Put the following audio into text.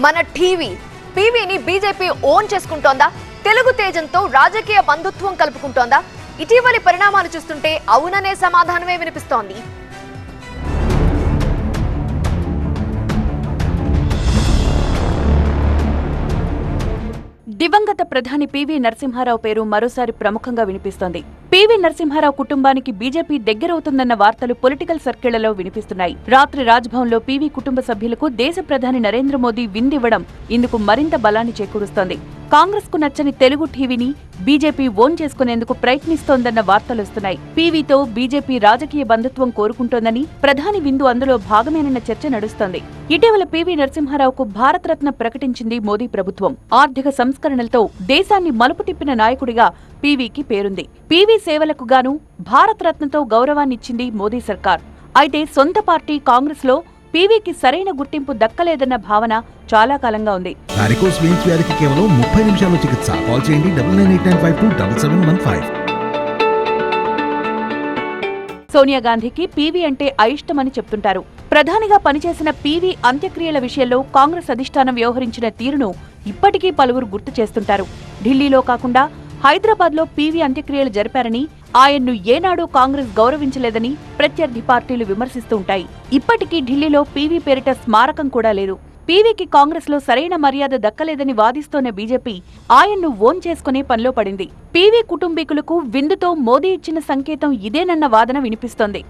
మన పీవీని BJP own చేసుకుంటోందా? Telugu తేజంతో రాజకీయ బంధుత్వం కలుపుకుంటోందా? ఇటీవలి పరిణామాలు చూస్తుంటే అవుననే సమాధానమే వినిపిస్తోంది. దివంగత ప్రధాని పివి నరసింహారావు పేరు మరోసారి ప్రముఖంగా వినిపిస్తోంది. పివి నరసింహారావు కుటుంబానికి బీజేపీ దగ్గరవుతుందన్న వార్తలు పొలిటికల్ సర్కిళ్లలో వినిపిస్తున్నాయి. రాత్రి రాజ్భవన్లో పివి కుటుంబ సభ్యులకు దేశ ప్రధాని నరేంద్ర మోదీ విందివ్వడం ఇందుకు మరింత బలాన్ని చేకూరుస్తోంది. కాంగ్రెస్ కు నచ్చని తెలుగు టీవీని బీజేపీ ఓన్ చేసుకునేందుకు ప్రయత్నిస్తోందన్న వార్తలొస్తున్నాయి. పీవీతో బీజేపీ రాజకీయ బంధుత్వం కోరుకుంటోందని, ప్రధాని విందు అందులో భాగమేనన్న చర్చ నడుస్తోంది. ఇటీవల పివి నరసింహారావుకు భారతరత్న ప్రకటించింది మోదీ ప్రభుత్వం. ఆర్థిక సంస్కరణలతో దేశాన్ని మలుపు తిప్పిన నాయకుడిగా పీవీకి పేరుంది. పీవీ సేవలకు గాను భారతరత్నతో గౌరవాన్నిచ్చింది మోదీ సర్కార్. అయితే సొంత పార్టీ కాంగ్రెస్ లో పీవీకి సరైన గుర్తింపు దక్కలేదన్న భావన చాలా కాలంగా ఉంది. వారికోస్ వెయిన్స్ వ్యాధికి కేవలం 30 నిమిషాల్లో చికిత్స. కాల్ చేయండి 9989527715. సోనియా గాంధీకి పీవీ అంటే అయిష్టమని చెప్తుంటారు. ప్రధానిగా పనిచేసిన పీవీ అంత్యక్రియల విషయంలో కాంగ్రెస్ అధిష్టానం వ్యవహరించిన తీరును ఇప్పటికీ పలువురు గుర్తు చేస్తుంటారు. ఢిల్లీలో కాకుండా హైదరాబాద్లో పీవీ అంత్యక్రియలు జరిపారని, ఆయన్ను ఏనాడూ కాంగ్రెస్ గౌరవించలేదని ప్రత్యర్థి పార్టీలు విమర్శిస్తూ ఉంటాయి. ఇప్పటికీ ఢిల్లీలో పీవీ పేరిట స్మారకం కూడా లేదు. పీవీకి కాంగ్రెస్ లో సరైన మర్యాద దక్కలేదని వాదిస్తోన్న బీజేపీ ఆయన్ను ఓన్ చేసుకునే పనిలో పడింది. పీవీ కుటుంబీకులకు విందుతో మోదీ ఇచ్చిన సంకేతం ఇదేనన్న వాదన వినిపిస్తోంది.